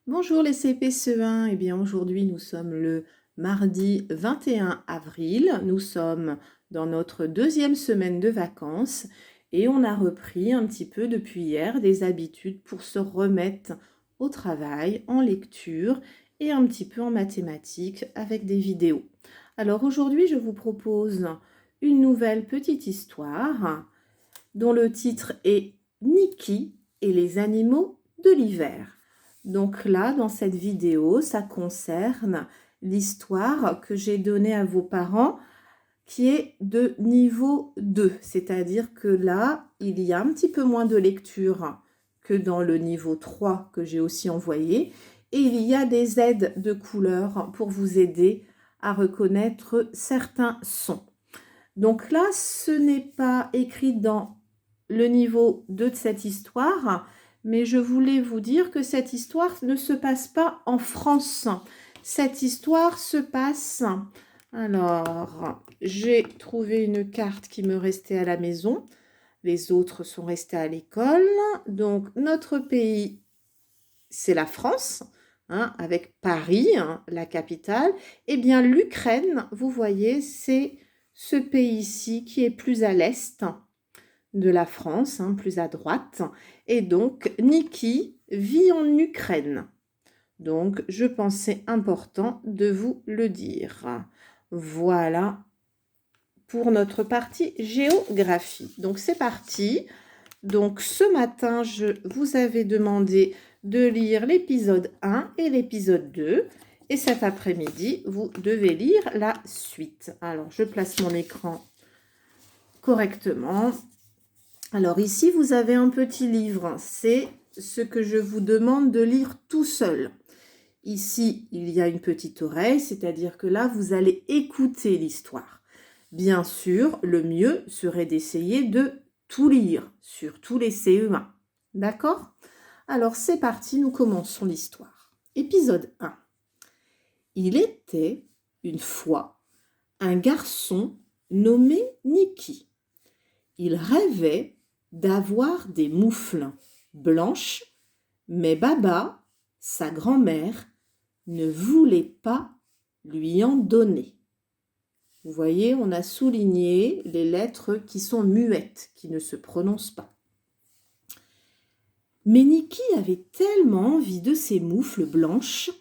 Bonjour les CPCE1, eh bien aujourd'hui nous sommes le mardi 21 avril, nous sommes dans notre deuxième semaine de vacances et on a repris un petit peu depuis hier des habitudes pour se remettre au travail en lecture et un petit peu en mathématiques avec des vidéos. Alors aujourd'hui je vous propose une nouvelle petite histoire dont le titre est Niki et les animaux de l'hiver. Donc là, dans cette vidéo, ça concerne l'histoire que j'ai donnée à vos parents qui est de niveau 2. C'est-à-dire que là, il y a un petit peu moins de lecture que dans le niveau 3 que j'ai aussi envoyé. Et il y a des aides de couleurs pour vous aider à reconnaître certains sons. Donc là, ce n'est pas écrit dans le niveau 2 de cette histoire, mais je voulais vous dire que cette histoire ne se passe pas en France. Cette histoire se passe... Alors, j'ai trouvé une carte qui me restait à la maison. Les autres sont restés à l'école. Donc, notre pays, c'est la France, hein, avec Paris, hein, la capitale. Eh bien, l'Ukraine, vous voyez, c'est ce pays-ci qui est plus à l'est de la France, hein, plus à droite. Et donc, Niki vit en Ukraine. Donc, je pensais important de vous le dire. Voilà pour notre partie géographie. Donc, c'est parti. Donc, ce matin, je vous avais demandé de lire l'épisode 1 et l'épisode 2. Et cet après-midi, vous devez lire la suite. Alors, je place mon écran correctement. Alors ici, vous avez un petit livre. C'est ce que je vous demande de lire tout seul. Ici, il y a une petite oreille, c'est-à-dire que là, vous allez écouter l'histoire. Bien sûr, le mieux serait d'essayer de tout lire, surtout les CE1. D'accord? Alors c'est parti, nous commençons l'histoire. Épisode 1. Il était, une fois, un garçon nommé Niki. Il rêvait d'avoir des moufles blanches, mais Baba, sa grand-mère, ne voulait pas lui en donner. Vous voyez, on a souligné les lettres qui sont muettes, qui ne se prononcent pas. Mais Niki avait tellement envie de ces moufles blanches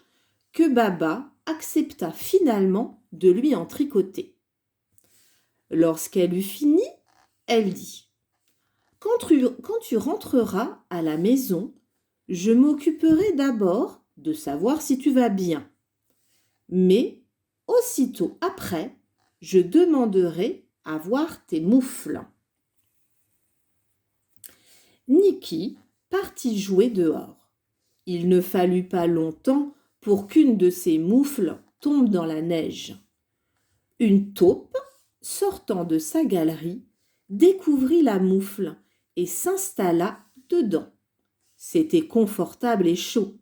que Baba accepta finalement de lui en tricoter. Lorsqu'elle eut fini, elle dit « Quand tu rentreras à la maison, je m'occuperai d'abord de savoir si tu vas bien. Mais aussitôt après, je demanderai à voir tes moufles. » Niki partit jouer dehors. Il ne fallut pas longtemps pour qu'une de ses moufles tombe dans la neige. Une taupe, sortant de sa galerie, découvrit la moufle et s'installa dedans. C'était confortable et chaud,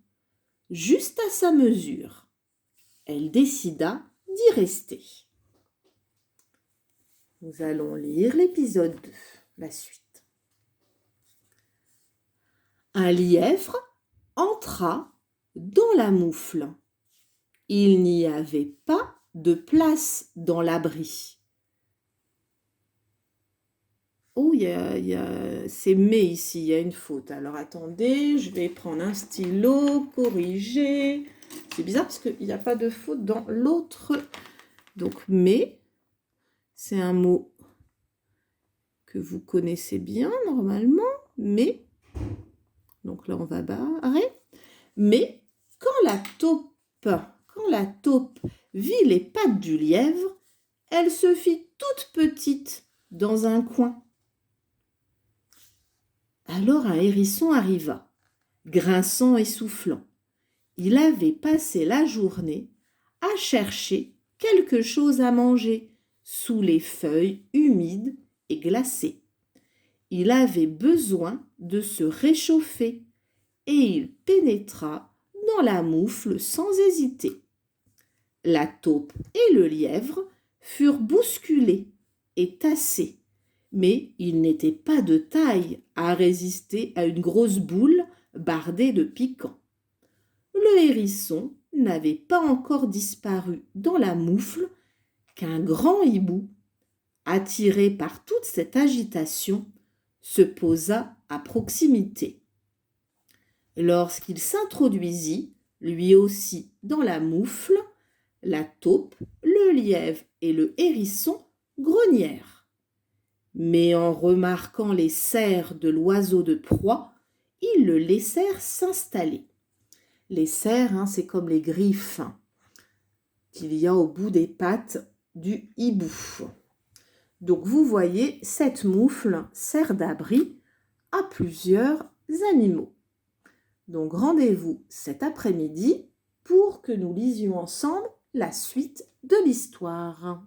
juste à sa mesure. Elle décida d'y rester. Nous allons lire l'épisode 2, la suite. Un lièvre entra dans la moufle. Il n'y avait pas de place dans l'abri. Oh, c'est mais ici, il y a une faute. Alors attendez, je vais prendre un stylo, corriger. C'est bizarre parce qu'il n'y a pas de faute dans l'autre. Donc mais, c'est un mot que vous connaissez bien normalement. Mais, donc là on va barrer. Mais quand la taupe vit les pattes du lièvre, elle se fit toute petite dans un coin. Alors un hérisson arriva, grinçant et soufflant. Il avait passé la journée à chercher quelque chose à manger sous les feuilles humides et glacées. Il avait besoin de se réchauffer et il pénétra dans la moufle sans hésiter. La taupe et le lièvre furent bousculés et tassés, mais ils n'étaient pas de taille à résister à une grosse boule bardée de piquants. Le hérisson n'avait pas encore disparu dans la moufle qu'un grand hibou, attiré par toute cette agitation, se posa à proximité. Lorsqu'il s'introduisit, lui aussi, dans la moufle, la taupe, le lièvre et le hérisson grognèrent. Mais en remarquant les serres de l'oiseau de proie, ils le laissèrent s'installer. Les serres, c'est comme les griffes qu'il y a au bout des pattes du hibou. Donc vous voyez, cette moufle sert d'abri à plusieurs animaux. Donc rendez-vous cet après-midi pour que nous lisions ensemble la suite de l'histoire.